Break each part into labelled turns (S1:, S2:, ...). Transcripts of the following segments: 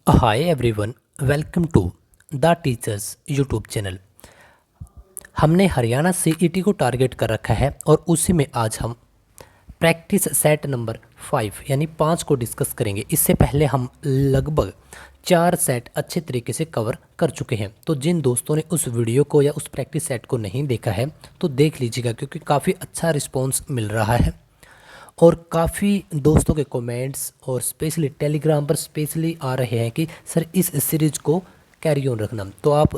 S1: Hi everyone, welcome to the teachers YouTube channel. हमने Haryana CET को target कर रखा है और उसी में आज हम प्रैक्टिस सेट नंबर 5 यानी 5 को डिस्कस करेंगे। इससे पहले हम लगभग 4 सेट अच्छे तरीके से कवर कर चुके हैं। तो जिन दोस्तों ने उस वीडियो को या उस प्रैक्टिस सेट को नहीं देखा है तो देख लीजिएगा, क्योंकि काफ़ी अच्छा रिस्पॉन्स मिल रहा है और काफ़ी दोस्तों के कमेंट्स और स्पेशली टेलीग्राम पर स्पेशली आ रहे हैं कि सर इस सीरीज को कैरी ऑन रखना। तो आप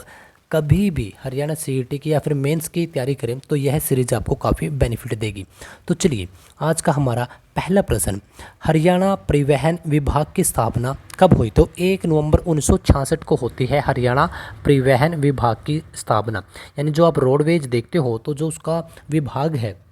S1: कभी भी हरियाणा सीईटी की या फिर मेंस की तैयारी करें तो यह सीरीज आपको काफ़ी बेनिफिट देगी। तो चलिए, आज का हमारा पहला प्रश्न, हरियाणा परिवहन विभाग की स्थापना कब हुई? तो 1 नवंबर 1966 को होती है हरियाणा परिवहन विभाग की स्थापना। यानी जो आप रोडवेज देखते हो तो जो उसका विभाग है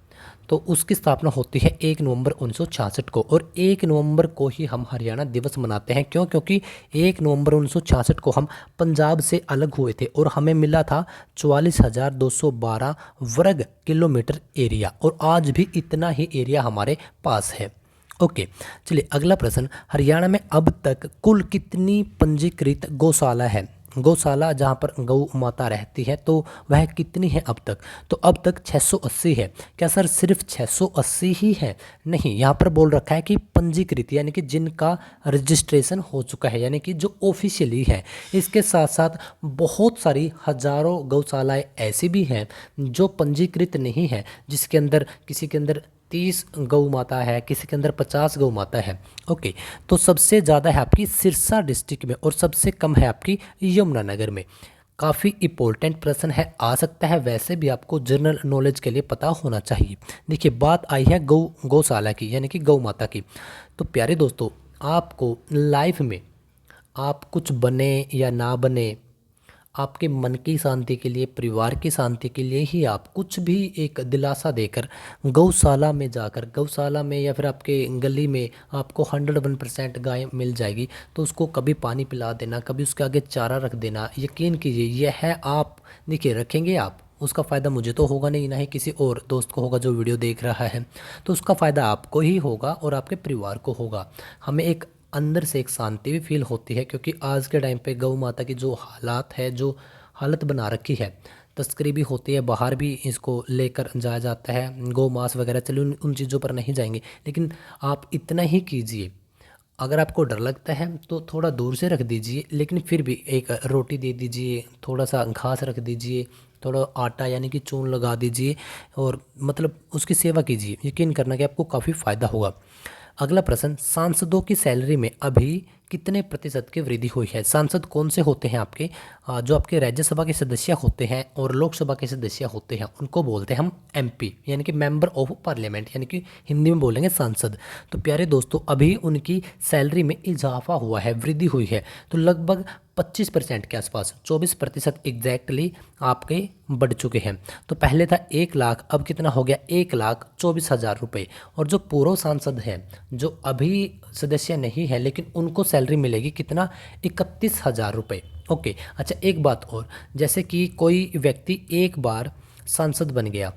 S1: तो उसकी स्थापना होती है 1 नवंबर 1966 को। और 1 नवंबर को ही हम हरियाणा दिवस मनाते हैं। क्यों? क्योंकि 1 नवंबर 1966 को हम पंजाब से अलग हुए थे और हमें मिला था 44,212 वर्ग किलोमीटर एरिया, और आज भी इतना ही एरिया हमारे पास है। ओके, चलिए अगला प्रश्न, हरियाणा में अब तक कुल कितनी पंजीकृत गौशाला है? गौशाला जहाँ पर गौ माता रहती है तो वह कितनी है अब तक? तो अब तक 680 है। क्या सर सिर्फ 680 ही है? नहीं, यहाँ पर बोल रखा है कि पंजीकृत, यानी कि जिनका रजिस्ट्रेशन हो चुका है, यानी कि जो ऑफिशियली है। इसके साथ साथ बहुत सारी हजारों गौशालाएं ऐसी भी हैं जो पंजीकृत नहीं है, जिसके अंदर किसी के अंदर 30 गौ माता है, किसी के अंदर 50 गौ माता है। ओके, तो सबसे ज़्यादा है आपकी सिरसा डिस्ट्रिक्ट में और सबसे कम है आपकी यमुनानगर में। काफ़ी इंपॉर्टेंट प्रश्न है, आ सकता है वैसे भी आपको जनरल नॉलेज के लिए पता होना चाहिए। देखिए, बात आई है गौशाला की, यानी कि गौ माता की। तो प्यारे दोस्तों, आपको लाइफ में आप कुछ बने या ना बने, आपके मन की शांति के लिए, परिवार की शांति के लिए ही आप कुछ भी एक दिलासा देकर गौशाला में जाकर, गौशाला में या फिर आपके गली में आपको 101% गाय मिल जाएगी तो उसको कभी पानी पिला देना, कभी उसके आगे चारा रख देना। यकीन कीजिए, यह है आप देखिए रखेंगे आप, उसका फ़ायदा मुझे तो होगा नहीं, ना ही किसी और दोस्त को होगा जो वीडियो देख रहा है। तो उसका फ़ायदा आपको ही होगा और आपके परिवार को होगा। हमें एक अंदर से एक शांति भी फील होती है, क्योंकि आज के टाइम पे गौ माता की जो हालात है, जो हालत बना रखी है, तस्करी भी होती है, बाहर भी इसको लेकर जाया जाता है, गौ मांस वगैरह। चलो उन चीज़ों पर नहीं जाएंगे, लेकिन आप इतना ही कीजिए, अगर आपको डर लगता है तो थोड़ा दूर से रख दीजिए, लेकिन फिर भी एक रोटी दे दीजिए, थोड़ा सा घास रख दीजिए, थोड़ा आटा यानी कि चून लगा दीजिए और मतलब उसकी सेवा कीजिए। यकीन करना कि आपको काफ़ी फ़ायदा होगा। अगला प्रश्न, सांसदों की सैलरी में अभी कितने प्रतिशत की वृद्धि हुई है? सांसद कौन से होते हैं आपके? जो आपके राज्यसभा के सदस्य होते हैं और लोकसभा के सदस्य होते हैं, उनको बोलते हैं हम एमपी, यानी कि मेंबर ऑफ पार्लियामेंट, यानी कि हिंदी में बोलेंगे सांसद। तो प्यारे दोस्तों, अभी उनकी सैलरी में इजाफा हुआ है, वृद्धि हुई है। तो लगभग 25% के आसपास, 24% एग्जैक्टली आपके बढ़ चुके हैं। तो पहले था 1 लाख, अब कितना हो गया? 1,24,000 रुपये। और जो पूर्व सांसद हैं, जो अभी सदस्य नहीं है लेकिन उनको सैलरी मिलेगी कितना? 31,000 रुपये। ओके, अच्छा एक बात और, जैसे कि कोई व्यक्ति एक बार सांसद बन गया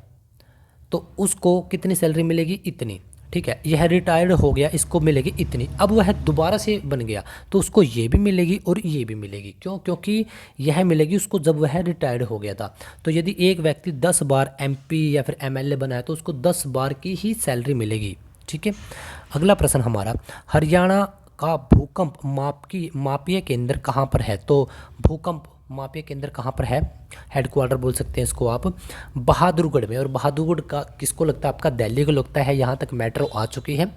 S1: तो उसको कितनी सैलरी मिलेगी? इतनी। ठीक है, यह रिटायर्ड हो गया, इसको मिलेगी इतनी। अब वह दोबारा से बन गया तो उसको ये भी मिलेगी और ये भी मिलेगी। क्यों? क्योंकि यह मिलेगी उसको जब वह रिटायर्ड हो गया था। तो यदि एक व्यक्ति 10 बार एमपी या फिर एमएलए बना है तो उसको 10 बार की ही सैलरी मिलेगी। ठीक है, अगला प्रश्न हमारा, हरियाणा का भूकंप मापीय केंद्र कहाँ पर है? तो भूकंप मापीय केंद्र कहाँ पर है? हेडक्वार्टर बोल सकते हैं इसको आप, बहादुरगढ़ में। और बहादुरगढ़ का किसको लगता है? आपका दिल्ली को लगता है। यहाँ तक मेट्रो आ चुकी है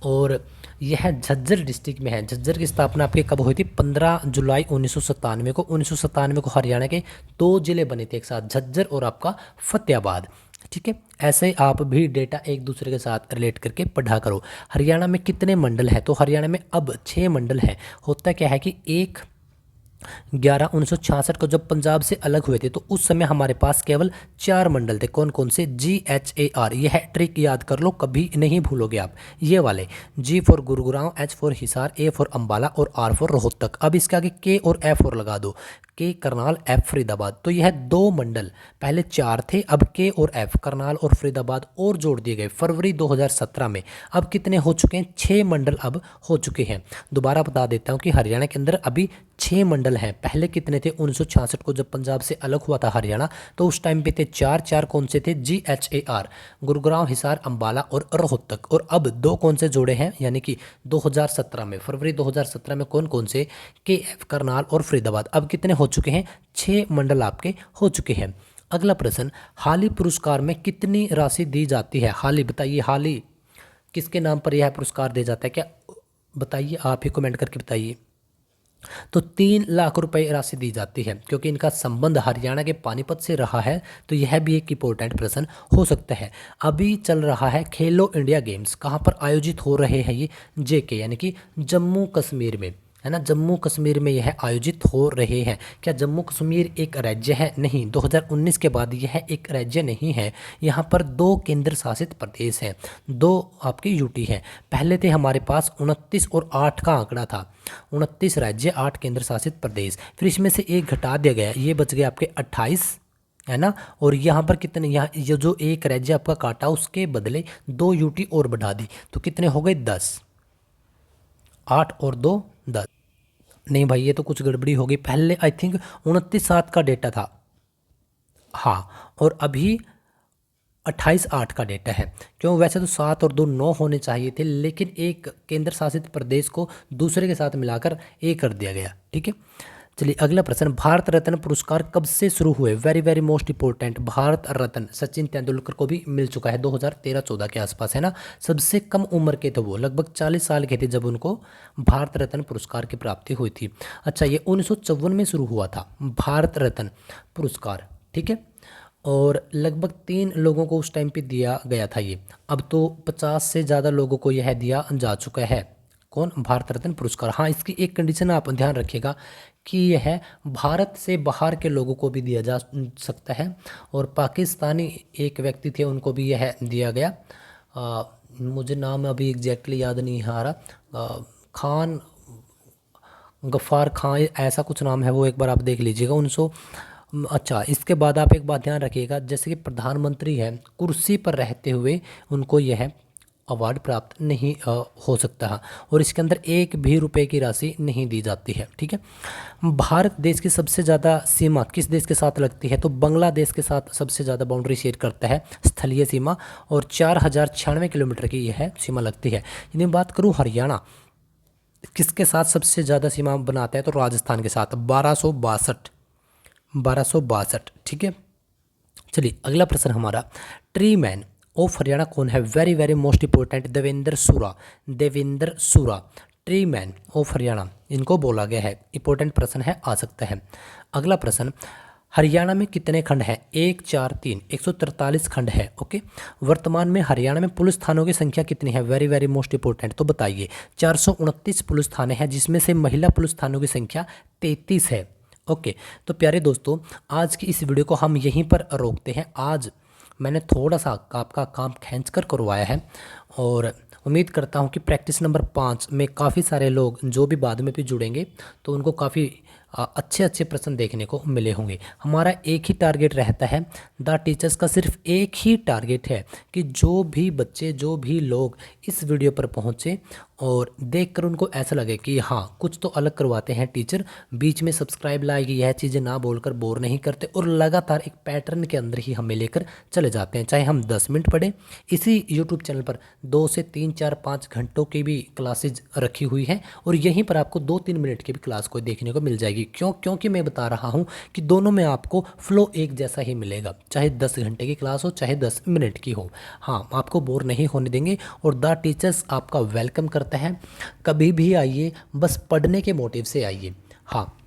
S1: और यह झज्जर डिस्ट्रिक्ट में है। झज्जर की स्थापना आपकी कब हुई थी? 15 जुलाई 1997 को। 1997 को हरियाणा के 2 जिले बने थे एक साथ, झज्जर और आपका फतेहाबाद। ठीक है, ऐसे आप भी डेटा एक दूसरे के साथ रिलेट करके पढ़ा करो। हरियाणा में कितने मंडल हैं? तो हरियाणा में अब 6 मंडल हैं। होता क्या है कि एक 1966 को जब पंजाब से अलग हुए थे तो उस समय हमारे पास केवल 4 मंडल थे। कौन कौन से? GHAR। यह ट्रिक याद कर लो, कभी नहीं भूलोगे आप ये वाले। G for Gurugram, H for Hisar, A for Ambala और R फॉर रोहतक। अब इसके आगे K और F और लगा दो। K Karnal, F Faridabad. तो यह 2 मंडल, पहले 4 थे, अब K और F करनाल और फरीदाबाद और जोड़ दिए गए फरवरी 2017 में। अब कितने हो चुके हैं? 6 मंडल अब हो चुके हैं। दोबारा बता देता हूँ कि हरियाणा के अंदर अभी 6 मंडल हैं। पहले कितने थे? 1966 को जब पंजाब से अलग हुआ था हरियाणा तो उस टाइम पे थे 4 कौन से थे? GHAR, गुरुग्राम, हिसार, अम्बाला और रोहतक। और अब 2 कौन से जोड़े हैं? यानी कि 2017 में, फरवरी 2017 में कौन कौन से? KF करनाल और फरीदाबाद। अब कितने हो चुके हैं? 6 मंडल आपके हो चुके हैं। अगला प्रश्न, हाली पुरस्कार में कितनी राशि दी जाती है? हाली बताइए, हाली किसके नाम पर यह पुरस्कार दिया जाता है? क्या बताइए, आप ही कमेंट करके बताइए। तो 3 लाख रुपए राशि दी जाती है क्योंकि इनका संबंध हरियाणा के पानीपत से रहा है। तो यह भी एक इंपॉर्टेंट प्रश्न हो सकता है। अभी चल रहा है खेलो इंडिया गेम्स, कहाँ पर आयोजित हो रहे हैं ये? JK यानी कि जम्मू कश्मीर में, है ना, जम्मू कश्मीर में यह आयोजित हो रहे हैं। क्या जम्मू कश्मीर एक राज्य है? नहीं, 2019 के बाद यह एक राज्य नहीं है। यहाँ पर 2 केंद्र शासित प्रदेश हैं, 2 आपके यूटी हैं। पहले थे हमारे पास 29 और 8 का आंकड़ा था, 29 राज्य 8 केंद्र शासित प्रदेश। फिर इसमें से एक घटा दिया गया, ये बच गए आपके 28, है ना। और यहाँ पर कितने, यहाँ ये जो एक राज्य आपका काटा उसके बदले 2 यूटी और बढ़ा दी, तो कितने हो गए? 10। 8 और 2 10। नहीं भाई, ये तो कुछ गड़बड़ी होगी। पहले आई थिंक 29/7 का डेटा था, हाँ, और अभी 28/8 का डेटा है। क्यों? वैसे तो 7 और 2 9 होने चाहिए थे, लेकिन एक केंद्र शासित प्रदेश को दूसरे के साथ मिलाकर 1 कर दिया गया। ठीक है, चलिए अगला प्रश्न, भारत रत्न पुरस्कार कब से शुरू हुए? Very very most important. Bharat Ratna Sachin Tendulkar को भी मिल चुका है 2013-14 के आसपास, है ना। सबसे कम उम्र के थे वो, लगभग 40 साल के थे जब उनको भारत रत्न पुरस्कार की प्राप्ति हुई थी। अच्छा, ये 1954 में शुरू हुआ था भारत रत्न पुरस्कार, ठीक है। और लगभग 3 लोगों को उस टाइम पे दिया गया था ये। अब तो 50 से ज़्यादा लोगों को यह दिया जा चुका है। कौन? भारत रत्न पुरस्कार। हाँ, इसकी एक कंडीशन आप ध्यान रखिएगा कि यह भारत से बाहर के लोगों को भी दिया जा सकता है। और पाकिस्तानी एक व्यक्ति थे, उनको भी यह दिया गया। मुझे नाम अभी एग्जैक्टली याद नहीं आ रहा, खान, गफ़ार खान, ऐसा कुछ नाम है वो, एक बार आप देख लीजिएगा। 1900। अच्छा, इसके बाद आप एक बात ध्यान रखिएगा, जैसे कि प्रधानमंत्री है, कुर्सी पर रहते हुए उनको यह अवार्ड प्राप्त नहीं हो सकता है। और इसके अंदर 1 भी रुपए की राशि नहीं दी जाती है। ठीक है, भारत देश की सबसे ज़्यादा सीमा किस देश के साथ लगती है? तो बांग्लादेश के साथ सबसे ज़्यादा बाउंड्री शेयर करता है, स्थलीय सीमा, और 4096 किलोमीटर की यह सीमा लगती है। यदि बात करूँ हरियाणा किसके साथ सबसे ज़्यादा सीमा बनाता है, तो राजस्थान के साथ 1262। ठीक है, चलिए अगला प्रश्न हमारा, ट्री मैन ऑफ हरियाणा कौन है? Very very most important, Devendra Sura. Tree man of Haryana इनको बोला गया है। इंपॉर्टेंट प्रश्न है, आ सकता है। अगला प्रश्न, हरियाणा में कितने खंड हैं? 1 4 3 143 खंड है। ओके, वर्तमान में हरियाणा में पुलिस थानों की संख्या कितनी है? वेरी वेरी मोस्ट इंपॉर्टेंट, तो बताइए। 429 पुलिस थाने हैं, जिसमें से महिला पुलिस थानों की संख्या 33 है। ओके, तो प्यारे दोस्तों, आज की इस वीडियो को हम यहीं पर रोकते हैं। आज मैंने थोड़ा सा आपका काम खींच कर करवाया है, और उम्मीद करता हूं कि प्रैक्टिस नंबर 5 में काफ़ी सारे लोग जो भी बाद में भी जुड़ेंगे तो उनको काफ़ी अच्छे अच्छे प्रश्न देखने को मिले होंगे। हमारा एक ही टारगेट रहता है, द टीचर्स का सिर्फ एक ही टारगेट है कि जो भी बच्चे, जो भी लोग इस वीडियो पर पहुँचे और देखकर उनको ऐसा लगे कि हाँ, कुछ तो अलग करवाते हैं टीचर, बीच में सब्सक्राइब लाइक यह चीज़ें ना बोलकर बोर नहीं करते, और लगातार एक पैटर्न के अंदर ही हमें लेकर चले जाते हैं। चाहे हम 10 मिनट पढ़ें, इसी यूट्यूब चैनल पर 2 से 3 4 5 घंटों की भी क्लासेज रखी हुई हैं, और यहीं पर आपको 2-3 मिनट की भी क्लास को देखने को मिल जाएगी। क्योंकि मैं बता रहा हूँ कि दोनों में आपको फ्लो एक जैसा ही मिलेगा, चाहे 10 घंटे की क्लास हो, चाहे 10 मिनट की हो। हाँ, आपको बोर नहीं होने देंगे, और द टीचर्स आपका वेलकम करता है। कभी भी आइए, बस पढ़ने के मोटिव से आइए। हाँ,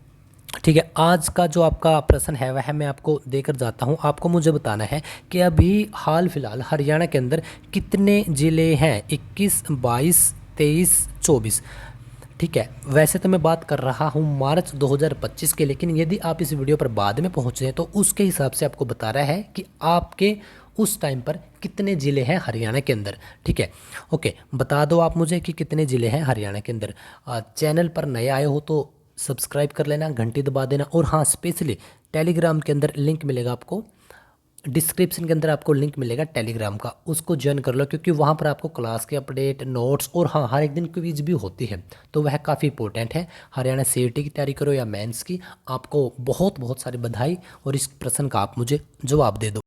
S1: ठीक है, आज का जो आपका प्रश्न है वह मैं आपको देकर जाता हूँ। आपको मुझे बताना है कि अभी हाल फिलहाल हरियाणा के अंदर कितने ज़िले हैं? 21, 22, 23, 24। ठीक है, वैसे तो मैं बात कर रहा हूँ मार्च 2025 के, लेकिन यदि आप इस वीडियो पर बाद में पहुँच रहे हैं तो उसके हिसाब से आपको बता रहा है कि आपके उस टाइम पर कितने ज़िले हैं हरियाणा के अंदर। ठीक है, ओके, बता दो आप मुझे कि कितने ज़िले हैं हरियाणा के अंदर। चैनल पर नए आए हो तो सब्सक्राइब कर लेना, घंटी दबा देना, और हाँ, स्पेशली टेलीग्राम के अंदर लिंक मिलेगा आपको, डिस्क्रिप्शन के अंदर आपको लिंक मिलेगा टेलीग्राम का, उसको ज्वाइन कर लो, क्योंकि वहाँ पर आपको क्लास के अपडेट, नोट्स, और हाँ, हर एक दिन क्विज भी होती है, तो वह काफ़ी इंपॉर्टेंट है। हरियाणा सीईटी की तैयारी करो या मेंस की, आपको बहुत बहुत सारी बधाई, और इस प्रश्न का आप मुझे जवाब दे दो।